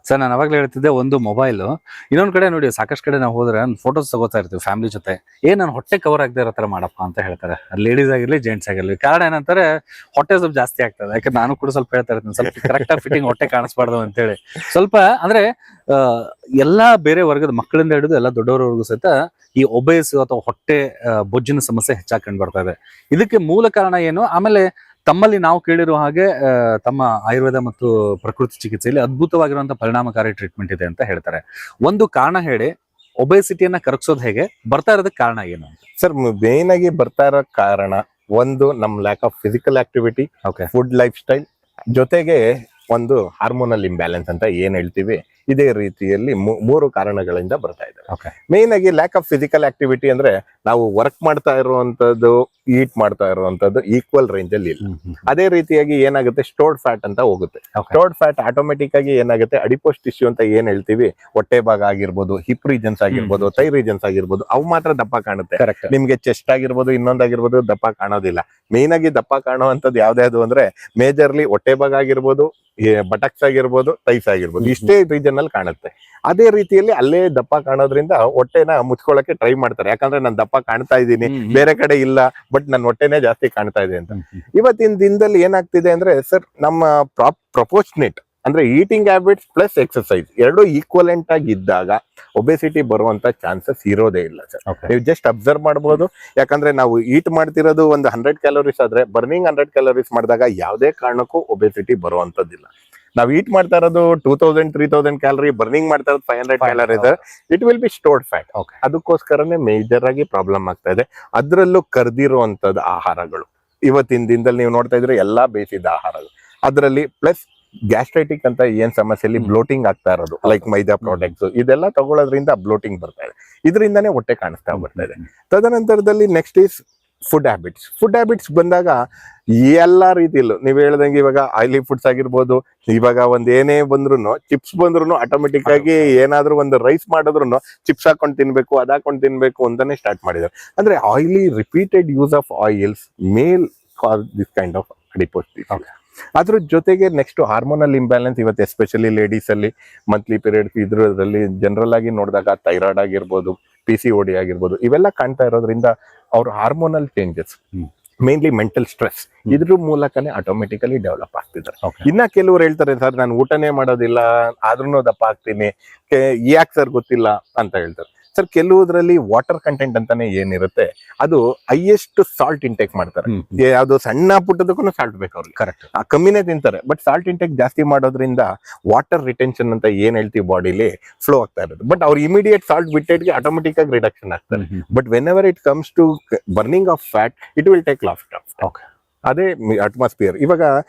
Sir ನಾನು ಅವಾಗಲೇ ಹೇಳ್ತಿದ್ದೆ, ಒಂದು ಮೊಬೈಲು, ಇನ್ನೊಂದ್ ಕಡೆ ನೋಡಿ ಸಾಕಷ್ಟು ಕಡೆ ನಾವು ಹೋದ್ರೆ ಫೋಟೋಸ್ ತಗೋತಾ ಇರ್ತೀವಿ ಫ್ಯಾಮಿಲಿ ಜೊತೆ. ನಾನು ಹೊಟ್ಟೆ ಕವರ್ ಆಗದೆ ಇರೋ ತರ ಮಾಡಪ್ಪ ಅಂತ ಹೇಳ್ತಾರೆ, ಲೇಡೀಸ್ ಆಗಿರ್ಲಿ ಜೆಂಟ್ಸ್ ಆಗಿರ್ಲಿ. ಕಾರಣ ಏನಂತಾರೆ, ಹೊಟ್ಟೆ ಸ್ವಲ್ಪ ಜಾಸ್ತಿ ಆಗ್ತದೆ. ಯಾಕಂದ್ರೆ ನಾನು ಕೂಡ ಸ್ವಲ್ಪ ಹೇಳ್ತಾ ಇರ್ತೀನಿ, ಸ್ವಲ್ಪ ಕರೆಕ್ಟ್ ಆಗಿ ಫಿಟ್ಟಿಂಗ್ ಹೊಟ್ಟೆ ಕಾಣಿಸ್ಬಾರ್ದು ಅಂತೇಳಿ. ಸ್ವಲ್ಪ ಅಂದ್ರೆ ಎಲ್ಲಾ ಬೇರೆ ವರ್ಗದ ಮಕ್ಕಳಿಂದ ಹಿಡಿದು ಎಲ್ಲ ದೊಡ್ಡವರವರೆಗೂ ಸಹಿತ ಈ ಒಬೇಸ್ ಅಥವಾ ಹೊಟ್ಟೆ ಬೊಜ್ಜಿನ ಸಮಸ್ಯೆ ಹೆಚ್ಚಾಗಿ ಕಂಡು ಬರ್ತಾ ಇದೆ. ಇದಕ್ಕೆ ಮೂಲ ಕಾರಣ ಏನು? ಆಮೇಲೆ ತಮ್ಮಲ್ಲಿ ನಾವು ಕೇಳಿರೋ ಹಾಗೆ ತಮ್ಮ ಆಯುರ್ವೇದ ಮತ್ತು ಪ್ರಕೃತಿ ಚಿಕಿತ್ಸೆಯಲ್ಲಿ ಅದ್ಭುತವಾಗಿರುವಂತಹ ಪರಿಣಾಮಕಾರಿ ಟ್ರೀಟ್ಮೆಂಟ್ ಇದೆ ಅಂತ ಹೇಳ್ತಾರೆ. ಒಂದು ಕಾರಣ ಹೇಳಿ, ಒಬೆಸಿಟಿಯನ್ನ ಕರಗಿಸೋದು ಹೇಗೆ, ಬರ್ತಾ ಇರೋದಕ್ಕೆ ಕಾರಣ ಏನು ಅಂತ? ಸರ್, ಮೇನ್ ಆಗಿ ಬರ್ತಾ ಇರೋ ಕಾರಣ ಒಂದು ನಮ್ lack of physical activity, food life style, ಜೊತೆಗೆ ಒಂದು ಹಾರ್ಮೋನಲ್ ಇಂಬ್ಯಾಲೆನ್ಸ್ ಅಂತ ಏನ್ ಹೇಳ್ತೀವಿ. ಇದೇ ರೀತಿಯಲ್ಲಿ ಮೂರು ಕಾರಣಗಳಿಂದ ಬರ್ತಾ ಇದೆ. ಮೇನ್ ಆಗಿ ಲ್ಯಾಕ್ ಆಫ್ ಫಿಸಿಕಲ್ ಆಕ್ಟಿವಿಟಿ ಅಂದ್ರೆ ನಾವು ವರ್ಕ್ ಮಾಡ್ತಾ ಇರುವಂತದ್ದು, ಈಟ್ ಮಾಡ್ತಾ ಇರುವಂತದ್ದು ಈಕ್ವಲ್ ರೇಂಜ್ ಅಲ್ಲಿ ಇಲ್ಲ. ಅದೇ ರೀತಿಯಾಗಿ ಏನಾಗುತ್ತೆ, ಸ್ಟೋರ್ಡ್ ಫ್ಯಾಟ್ ಅಂತ ಹೋಗುತ್ತೆ. ಸ್ಟೋರ್ಡ್ ಫ್ಯಾಟ್ ಆಟೋಮೆಟಿಕ್ ಆಗಿ ಏನಾಗುತ್ತೆ, ಅಡಿಪೋಸ್ ಟಿಶ್ಯೂ ಅಂತ ಏನ್ ಹೇಳ್ತೀವಿ, ಹೊಟ್ಟೆ ಭಾಗ ಆಗಿರ್ಬೋದು, ಹಿಪ್ ರೀಜನ್ಸ್ ಆಗಿರ್ಬೋದು, ಥೈ ರೀಜನ್ಸ್ ಆಗಿರ್ಬೋದು, ಅವು ಮಾತ್ರ ದಪ್ಪ ಕಾಣುತ್ತೆ. ನಿಮ್ಗೆ ಚೆಸ್ಟ್ ಆಗಿರ್ಬೋದು, ಇನ್ನೊಂದಾಗಿರ್ಬೋದು ದಪ್ಪ ಕಾಣೋದಿಲ್ಲ. ಮೇನ್ ಆಗಿ ದಪ್ಪ ಕಾಣುವಂತದ್ದು ಯಾವ್ದು ಅಂದ್ರೆ ಮೇಜರ್ಲಿ ಹೊಟ್ಟೆ ಭಾಗ ಆಗಿರ್ಬೋದು, ಬಟಕ್ಸ್ ಆಗಿರ್ಬೋದು, ಥೈಸ್ ಆಗಿರ್ಬೋದು, ಇಷ್ಟೇ ರೀಜನ್ ಅಲ್ಲಿ ಕಾಣುತ್ತೆ. ಅದೇ ರೀತಿಯಲ್ಲಿ ಅಲ್ಲೇ ದಪ್ಪ ಕಾಣೋದ್ರಿಂದ ಹೊಟ್ಟೆನ ಮುಚ್ಕೊಳ್ಳಕ್ಕೆ ಟ್ರೈ ಮಾಡ್ತಾರೆ. ಯಾಕಂದ್ರೆ ನಾನು ದಪ್ಪ ಕಾಣ್ತಾ ಇದ್ದೀನಿ, ಬೇರೆ ಕಡೆ ಇಲ್ಲ, ಬಟ್ ನನ್ನ ಹೊಟ್ಟೆನೇ ಜಾಸ್ತಿ ಕಾಣ್ತಾ ಇದೆ ಅಂತ. ಇವತ್ತಿನ ದಿನದಲ್ಲಿ ಏನಾಗ್ತಿದೆ ಅಂದ್ರೆ ಸರ್, ನಮ್ಮ ಪ್ರಪೋರ್ಷನೇಟ್ ಅಂದ್ರೆ ಈಟಿಂಗ್ ಹ್ಯಾಬಿಟ್ಸ್ ಪ್ಲಸ್ ಎಕ್ಸರ್ಸೈಸ್ ಎರಡು ಈಕ್ವಲೆಂಟ್ ಆಗಿ ಇದ್ದಾಗ ಒಬೆಸಿಟಿ ಬರುವಂತ ಚಾನ್ಸಸ್ ಇರೋದೇ ಇಲ್ಲ ಸರ್. ನೀವು ಜಸ್ಟ್ ಅಬ್ಸರ್ವ್ ಮಾಡಬಹುದು. ಯಾಕಂದ್ರೆ ನಾವು ಈಟ್ ಮಾಡ್ತಿರೋದು ಒಂದು 100 ಕ್ಯಾಲೋರೀಸ್ ಆದ್ರೆ ಬರ್ನಿಂಗ್ 100 ಕ್ಯಾಲೋರೀಸ್ ಮಾಡಿದಾಗ ಯಾವುದೇ ಕಾರಣಕ್ಕೂ ಒಬೆಸಿಟಿ ಬರುವಂತದ್ದಿಲ್ಲ. ನಾವು ಈಟ್ ಮಾಡ್ತಾ ಇರೋದು 2000-3000 ಕ್ಯಾಲರಿ, ಬರ್ನಿಂಗ್ ಮಾಡ್ತಾ ಇರೋದು 500 calories, it will be stored fat. ಅದಕ್ಕೋಸ್ಕರನೇ ಮೇಜರ್ ಆಗಿ ಪ್ರಾಬ್ಲಮ್ ಆಗ್ತಾ ಇದೆ. ಅದ್ರಲ್ಲೂ ಕರ್ದಿರುವಂತದ್ದು ಆಹಾರಗಳು ಇವತ್ತಿನ ದಿನದಲ್ಲಿ ನೀವು ನೋಡ್ತಾ ಇದ್ರೆ ಎಲ್ಲಾ ಬೇಯಿಸಿದ ಆಹಾರಗಳು. ಅದರಲ್ಲಿ ಪ್ಲಸ್ ಗ್ಯಾಸ್ಟ್ರೈಟಿಕ್ ಅಂತ ಏನ್ ಸಮಸ್ಯೆಯಲ್ಲಿ ಬ್ಲೋಟಿಂಗ್ ಆಗ್ತಾ ಇರೋದು, ಲೈಕ್ ಮೈದಾ ಪ್ರಾಡಕ್ಟ್ಸ್, ಇದೆಲ್ಲ ತಗೊಳ್ಳೋದ್ರಿಂದ ಬ್ಲೋಟಿಂಗ್ ಬರ್ತಾ ಇದೆ. ಇದರಿಂದಾನೇ ಹೊಟ್ಟೆ ಕಾಣಿಸ್ತಾ ಬರ್ತಾ ಇದೆ. ತದನಂತರದಲ್ಲಿ next is food habits. Food habits ಬಂದಾಗ ಎಲ್ಲಾ ರೀತಿಯಲ್ಲೂ ನೀವು ಹೇಳ್ದಂಗೆ ಇವಾಗ ಆಯಿಲಿ ಫುಡ್ಸ್ ಆಗಿರ್ಬೋದು, ಇವಾಗ ಒಂದ್ ಏನೇ ಬಂದ್ರು, ಚಿಪ್ಸ್ ಬಂದ್ರು ಆಟೋಮೆಟಿಕ್ ಆಗಿ ಏನಾದ್ರು ಒಂದು ರೈಸ್ ಮಾಡಿದ್ರು ಚಿಪ್ಸ್ ಹಾಕೊಂಡು ತಿನ್ಬೇಕು, ಅದಾಕೊಂಡು ತಿನ್ಬೇಕು ಅಂತಾನೆ ಸ್ಟಾರ್ಟ್ ಮಾಡಿದ್ದಾರೆ. ಅಂದ್ರೆ oily repeated use of oils ಮೇಲ್ cause this kind of adiposity. ಅದ್ರ ಜೊತೆಗೆ ನೆಕ್ಸ್ಟ್ ಹಾರ್ಮೋನಲ್ ಇಂಬ್ಯಾಲೆನ್ಸ್. ಇವತ್ತು ಎಸ್ಪೆಷಲಿ ಲೇಡೀಸ್ ಅಲ್ಲಿ ಮಂತ್ಲಿ ಪೀರಿಯಡ್ಸ್ ಇದ್ರಲ್ಲಿ ಜನರಲ್ ಆಗಿ ನೋಡಿದಾಗ ಥೈರಾಯ್ಡ್ ಆಗಿರ್ಬೋದು, PCOD ಆಗಿರ್ಬೋದು, ಇವೆಲ್ಲ ಕಾಣ್ತಾ ಇರೋದ್ರಿಂದ ಅವ್ರ hormonal changes, mainly mental stress, ಇದ್ರ ಮೂಲಕನೇ ಆಟೋಮೆಟಿಕಲಿ ಡೆವಲಪ್ ಆಗ್ತಿದ್ದಾರೆ. ಇನ್ನ ಕೆಲವ್ರು ಹೇಳ್ತಾರೆ, ಸರ್ ನಾನು ಊಟನೇ ಮಾಡೋದಿಲ್ಲ ಆದ್ರೂ ದಪ್ಪ ಆಗ್ತೀನಿ, ಯಾಕೆ ಸರ್ ಗೊತ್ತಿಲ್ಲ ಅಂತ ಹೇಳ್ತಾರೆ. ಸರ್, ಕೆಲವುದ್ರಲ್ಲಿ ವಾಟರ್ ಕಂಟೆಂಟ್ ಅಂತಾನೆ ಏನಿರುತ್ತೆ, ಅದು ಹೈಯೆಸ್ಟ್ ಸಾಲ್ಟ್ ಇಂಟೇಕ್ ಮಾಡ್ತಾರೆ. ಯಾವ್ದು ಸಣ್ಣ ಪುಟ್ಟದಕ್ಕೂ ಸಾಲ್ಟ್ ಬೇಕು ಅವ್ರಿಗೆ, ಕರೆಕ್ಟ್, ಕಮ್ಮಿನೇ ತಿಂತಾರೆ. ಬಟ್ ಸಾಲ್ಟ್ ಇಂಟೇಕ್ ಜಾಸ್ತಿ ಮಾಡೋದ್ರಿಂದ ವಾಟರ್ ರಿಟೆನ್ಷನ್ ಅಂತ ಏನ್ ಹೇಳ್ತೀವಿ ಬಾಡಿಲಿ ಫ್ಲೋ ಆಗ್ತಾ ಇರೋದು. ಬಟ್ ಅವ್ರು ಇಮಿಡಿಯೇಟ್ ಸಾಲ್ಟ್ ಬಿಟ್ಟೆಡ್ಗೆ ಆಟೋಮೆಟಿಕ್ ಆಗಿ ರಿಡಕ್ಷನ್ ಆಗ್ತಾರೆ. But whenever it comes to burning of fat, it will take lot of time. ಅದೇ ಅಟ್ಮಾಸ್ಫಿಯರ್. ಇವಾಗ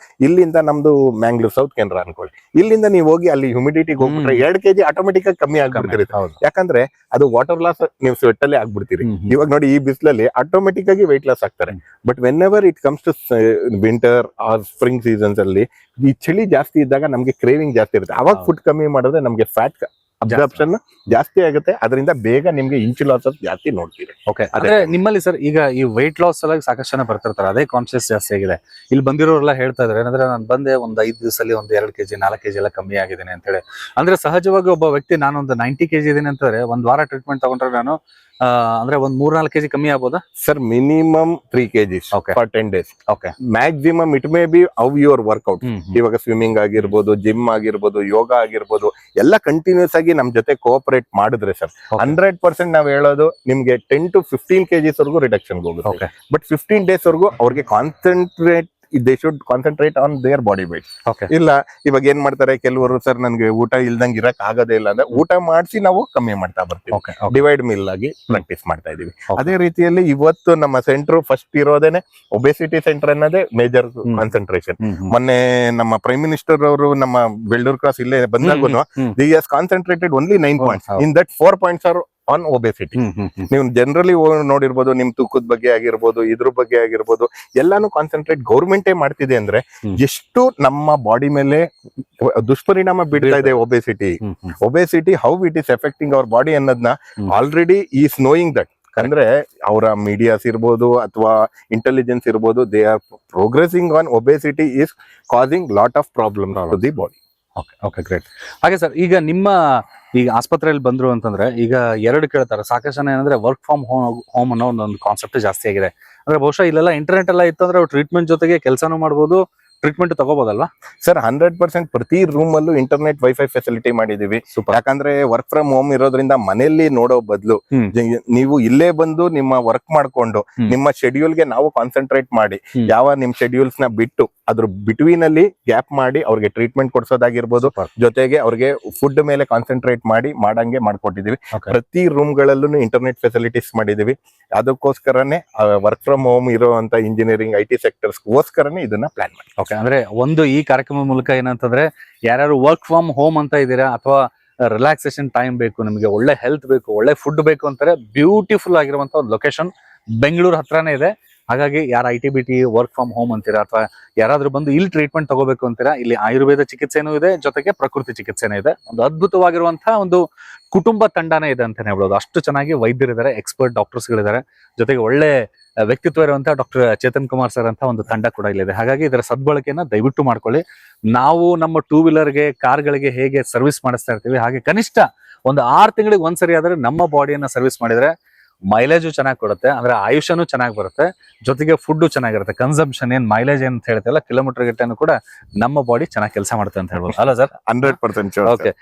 ಇಲ್ಲಿಂದ ನಮ್ದು ಮ್ಯಾಂಗ್ಳೂರ್, ಸೌತ್ ಕೆನರಾ ಅನ್ಕೊಳ್ಳಿ, ಇಲ್ಲಿಂದ ನೀವು ಹೋಗಿ ಅಲ್ಲಿ ಹ್ಯೂಮಿಡಿಟಿಗೆ ಹೋಗ್ಬಿಟ್ರೆ 2 kg ಆಟೋಮೆಟಿಕ್ ಆಗಿ ಕಮ್ಮಿ ಆಗ್ಬಿಡ್ತೀರಿ. ಯಾಕಂದ್ರೆ ಅದು ವಾಟರ್ ಲಾಸ್ ನೀವು ಸ್ವೆಟ್ ಅಲ್ಲೇ ಆಗ್ಬಿಡ್ತೀರಿ. ಇವಾಗ ನೋಡಿ, ಈ ಬಿಸಿಲಲ್ಲಿ ಆಟೋಮೆಟಿಕ್ ಆಗಿ ವೆಯ್ಟ್ ಲಾಸ್ ಆಗ್ತಾರೆ. But whenever it comes to winter or spring seasons ಅಲ್ಲಿ ಈ ಚಳಿ ಜಾಸ್ತಿ ಇದ್ದಾಗ ನಮ್ಗೆ ಕ್ರೇವಿಂಗ್ ಜಾಸ್ತಿ ಇರುತ್ತೆ. ಅವಾಗ ಫುಡ್ ಕಮ್ಮಿ ಮಾಡಿದ್ರೆ ನಮ್ಗೆ ಫ್ಯಾಟ್ ಅಬ್ಸಾರ್ಪ್ಷನ್ ಜಾಸ್ತಿ ಆಗುತ್ತೆ. ಅದರಿಂದ ಬೇಗ ನಿಮ್ಗೆ ಇಂಚು ಲಾಸ್ ಜಾಸ್ತಿ ನೋಡ್ತೀರಿ. ಅದೇ ನಿಮ್ಮಲ್ಲಿ ಸರ್, ಈಗ ಈ ವೆಯ್ಟ್ ಲಾಸ್ ಸಲುವಾಗಿ ಸಾಕಷ್ಟು ಜನ ಬರ್ತಿರ್ತಾರೆ, ಅದೇ ಕಾನ್ಶಿಯಸ್ ಜಾಸ್ತಿ ಆಗಿದೆ. ಇಲ್ಲಿ ಬಂದಿರೋರೆಲ್ಲ ಹೇಳ್ತಾ ಇದಾರೆ ಏನಂದ್ರೆ, ನಾನು ಬಂದೆ ಒಂದು 5 ದಿವಸದಲ್ಲಿ ಒಂದು 2 kg 4 kg ಎಲ್ಲ ಕಮ್ಮಿ ಆಗಿದ್ದೀನಿ ಅಂತ ಹೇಳಿ. ಅಂದ್ರೆ ಸಹಜವಾಗಿ ಒಬ್ಬ ವ್ಯಕ್ತಿ ನಾನು ಒಂದು 90 kg ಇದೀನಿ ಅಂತಂದ್ರೆ ಒಂದ್ ವಾರ ಟ್ರೀಟ್ಮೆಂಟ್ ತಗೊಂಡ್ರೆ ನಾನು ಅಂದ್ರೆ ಒಂದ್ 3-4 kg ಕಮ್ಮಿ ಆಗ್ಬೋದಾ sir? Minimum 3 kg for 10 days. Maximum it may be how your workout. ಇವಾಗ ಸ್ವಿಮ್ಮಿಂಗ್ ಆಗಿರ್ಬೋದು, ಜಿಮ್ ಆಗಿರ್ಬೋದು, ಯೋಗ ಆಗಿರ್ಬೋದು, ಎಲ್ಲ ಕಂಟಿನ್ಯೂಸ್ ಆಗಿ ನಮ್ ಜೊತೆ ಕೋಆಪರೇಟ್ ಮಾಡಿದ್ರೆ ಸರ್ 100% ನಾವ್ ಹೇಳೋದು ನಿಮ್ಗೆ 10 to 15 kgs ವರೆಗೂ ರಿಡಕ್ಷನ್ ಹೋಗುತ್ತೆ. ಬಟ್ 15 days ವರೆಗೂ ಅವ್ರಿಗೆ concentrate, they should concentrate on their body weight. ಇಲ್ಲ ಇವಾಗ ಏನ್ ಮಾಡ್ತಾರೆ ಕೆಲವರು, ಸರ್ ನನ್ಗೆ ಊಟ ಇಲ್ದಂಗೆ ಇರಕ್ ಆಗೋದೇ ಇಲ್ಲ ಅಂದ್ರೆ ಊಟ ಮಾಡಿಸಿ ನಾವು ಕಮ್ಮಿ ಮಾಡ್ತಾ ಬರ್ತೀವಿ. ಡಿವೈಡ್ ಮಿಲ್ ಆಗಿ ಪ್ರಾಕ್ಟೀಸ್ ಮಾಡ್ತಾ ಇದೀವಿ. ಅದೇ ರೀತಿಯಲ್ಲಿ ಇವತ್ತು ನಮ್ಮ ಸೆಂಟರ್ ಫಸ್ಟ್ ಇರೋದೇನೆ ಒಬೆಸಿಟಿ ಸೆಂಟರ್ ಅನ್ನೋದೇ ಮೇಜರ್ ಕಾನ್ಸಂಟ್ರೇಷನ್. ಮೊನ್ನೆ ನಮ್ಮ ಪ್ರೈಮ್ ಮಿನಿಸ್ಟರ್ ಅವರು ನಮ್ಮ ಬೆಳ್ಳೂರ್ ಕ್ರಾಸ್ ಇಲ್ಲೇ ಬಂದಾಗೂ the has concentrated only 9 points. In that 4 points are on obesity. ನೀವು ಜನರಲಿ ನೋಡಿರ್ಬೋದು, ನಿಮ್ ತೂಕದ ಬಗ್ಗೆ ಆಗಿರ್ಬೋದು, ಇದ್ರ ಬಗ್ಗೆ ಆಗಿರ್ಬೋದು, ಎಲ್ಲಾನು ಕಾನ್ಸಂಟ್ರೇಟ್ ಗೌರ್ಮೆಂಟೇ ಮಾಡ್ತಿದೆ. ಅಂದ್ರೆ ಎಷ್ಟು ನಮ್ಮ ಬಾಡಿ ಮೇಲೆ ದುಷ್ಪರಿಣಾಮ ಬೀಳ್ತಾ ಇದೆ obesity, how it is affecting our body ಅನ್ನೋದನ್ನ ಆಲ್ರೆಡಿ ಈಸ್ ನೋಯಿಂಗ್ ದಟ್. ಅಂದ್ರೆ ಅವರ ಮೀಡಿಯಾಸ್ ಇರ್ಬೋದು ಅಥವಾ ಇಂಟೆಲಿಜೆನ್ಸ್ ಇರ್ಬೋದು, they are progressing on obesity is causing lot of problem to the body. Okay okay great. ಹಾಗೆ ಸರ್, ಈಗ ನಿಮ್ಮ ಈಗ ಆಸ್ಪತ್ರೆಯಲ್ಲಿ ಬಂದ್ರು ಅಂತಂದ್ರೆ ಈಗ ಎರಡು ಕೇಳ್ತಾರೆ. ಸಾಕಷ್ಟು ಜನ ಏನಂದ್ರೆ ವರ್ಕ್ ಫ್ರಮ್ ಹೋಮ್ ಅನ್ನೋ ಒಂದು ಕಾನ್ಸೆಪ್ಟ್ ಜಾಸ್ತಿ ಆಗಿದೆ. ಅಂದ್ರೆ ಬಹುಶಃ ಇಲ್ಲೆಲ್ಲ ಇಂಟರ್ನೆಟ್ ಎಲ್ಲ ಇತ್ತು ಅಂದ್ರೆ ಟ್ರೀಟ್ಮೆಂಟ್ ಜೊತೆಗೆ ಕೆಲಸನೂ ಮಾಡ್ಬೋದು, ಟ್ರೀಟ್ಮೆಂಟ್ ತಗೋಬೋದಲ್ವಾ? ಸರ್ 100% ಪ್ರತಿ ರೂಮ್ ಅಲ್ಲೂ ಇಂಟರ್ನೆಟ್ ವೈಫೈ ಫೆಸಿಲಿಟಿ ಮಾಡಿದೀವಿ. ಯಾಕಂದ್ರೆ ವರ್ಕ್ ಫ್ರಮ್ ಹೋಮ್ ಇರೋದ್ರಿಂದ ಮನೆಯಲ್ಲಿ ನೋಡೋ ಬದಲು ನೀವು ಇಲ್ಲೇ ಬಂದು ನಿಮ್ಮ ವರ್ಕ್ ಮಾಡ್ಕೊಂಡು ನಿಮ್ಮ ಶೆಡ್ಯೂಲ್ ಗೆ ನಾವು ಕಾನ್ಸಂಟ್ರೇಟ್ ಮಾಡಿ ಯಾವ ನಿಮ್ ಶೆಡ್ಯೂಲ್ಸ್ ನ ಬಿಟ್ಟು ಅದ್ರ ಬಿಟ್ವೀನ್ ಅಲ್ಲಿ ಗ್ಯಾಪ್ ಮಾಡಿ ಅವ್ರಿಗೆ ಟ್ರೀಟ್ಮೆಂಟ್ ಕೊಡ್ಸೋದಾಗಿರ್ಬೋದು, ಜೊತೆಗೆ ಅವ್ರಿಗೆ ಫುಡ್ ಮೇಲೆ ಕಾನ್ಸಂಟ್ರೇಟ್ ಮಾಡಿ ಮಾಡಂಗೆ ಮಾಡ್ಕೊಟ್ಟಿದೀವಿ. ಪ್ರತಿ ರೂಮ್ ಗಳಲ್ಲೂ ಇಂಟರ್ನೆಟ್ ಫೆಸಿಲಿಟೀಸ್ ಮಾಡಿದೀವಿ. ಅದಕ್ಕೋಸ್ಕರನೇ ವರ್ಕ್ ಫ್ರಮ್ ಹೋಮ್ ಇರುವಂತ ಇಂಜಿನಿಯರಿಂಗ್ IT ಸೆಕ್ಟರ್ಸ್ಗೋಸ್ಕರನೇ ಇದನ್ನ ಪ್ಲಾನ್ ಮಾಡಿ. ಓಕೆ, ಅಂದ್ರೆ ಒಂದು ಈ ಕಾರ್ಯಕ್ರಮದ ಮೂಲಕ ಏನಂತಂದ್ರೆ ಯಾರು ವರ್ಕ್ ಫ್ರಮ್ ಹೋಮ್ ಅಂತ ಇದ್ದೀರಾ ಅಥವಾ ರಿಲ್ಯಾಕ್ಸೇಷನ್ ಟೈಮ್ ಬೇಕು, ನಿಮಗೆ ಒಳ್ಳೆ ಹೆಲ್ತ್ ಬೇಕು, ಒಳ್ಳೆ ಫುಡ್ ಬೇಕು ಅಂತಾರೆ, ಬ್ಯೂಟಿಫುಲ್ ಆಗಿರುವಂತ ಒಂದು ಲೊಕೇಶನ್ ಬೆಂಗಳೂರು ಹತ್ರನೇ ಇದೆ. ಹಾಗಾಗಿ ಯಾರು IT-BT ವರ್ಕ್ ಫ್ರಮ್ ಹೋಮ್ ಅಂತೀರಾ ಅಥವಾ ಯಾರಾದ್ರೂ ಬಂದು ಇಲ್ಲಿ ಟ್ರೀಟ್ಮೆಂಟ್ ತಗೋಬೇಕು ಅಂತೀರಾ, ಇಲ್ಲಿ ಆಯುರ್ವೇದ ಚಿಕಿತ್ಸೆನೂ ಇದೆ, ಜೊತೆಗೆ ಪ್ರಕೃತಿ ಚಿಕಿತ್ಸೆನೂ ಇದೆ. ಒಂದು ಅದ್ಭುತವಾಗಿರುವಂತಹ ಒಂದು ಕುಟುಂಬ ತಂಡನೇ ಇದೆ ಅಂತಾನೆ ಹೇಳ್ಬೋದು. ಅಷ್ಟು ಚೆನ್ನಾಗಿ ವೈದ್ಯರಿದ್ದಾರೆ, ಎಕ್ಸ್ಪರ್ಟ್ ಡಾಕ್ಟರ್ಸ್ಗಳಿದ್ದಾರೆ, ಜೊತೆಗೆ ಒಳ್ಳೆ ವ್ಯಕ್ತಿತ್ವ ಇರುವಂತಹ ಡಾಕ್ಟರ್ ಚೇತನ್ ಕುಮಾರ್ ಸರ್ ಅಂತ ಒಂದು ತಂಡ ಕೂಡ ಇಲ್ಲಿದೆ. ಹಾಗಾಗಿ ಇದರ ಸದ್ಬಳಕೆಯನ್ನ ದಯವಿಟ್ಟು ಮಾಡ್ಕೊಳ್ಳಿ. ನಾವು ನಮ್ಮ 2 ವೀಲರ್ಗೆ ಕಾರ್ಗಳಿಗೆ ಹೇಗೆ ಸರ್ವಿಸ್ ಮಾಡಿಸ್ತಾ ಇರ್ತೀವಿ, ಹಾಗೆ ಕನಿಷ್ಠ ಒಂದು 6 ತಿಂಗಳಿಗೆ ಒಂದ್ಸರಿ ಆದ್ರೆ ನಮ್ಮ ಬಾಡಿಯನ್ನ ಸರ್ವಿಸ್ ಮಾಡಿದ್ರೆ ಮೈಲೇಜು ಚೆನ್ನಾಗಿ ಕೊಡುತ್ತೆ, ಅಂದ್ರೆ ಆಯುಷ್ಯನೂ ಚೆನ್ನಾಗಿ ಬರುತ್ತೆ, ಜೊತೆಗೆ ಫುಡ್ ಚೆನ್ನಾಗಿರುತ್ತೆ. ಕನ್ಸಂಪ್ಷನ್ ಏನ್ ಮೈಲೇಜ್ ಏನ್ ಹೇಳ್ತೀವಲ್ಲ, ಕಿಲೋಮೀಟರ್ ಗಟ್ಟೆನೂ ಕೂಡ ನಮ್ಮ ಬಾಡಿ ಚೆನ್ನಾಗಿ ಕೆಲಸ ಮಾಡುತ್ತೆ ಅಂತ ಹೇಳ್ಬೋದು ಅಲ್ಲ ಸರ್? 100% ಓಕೆ.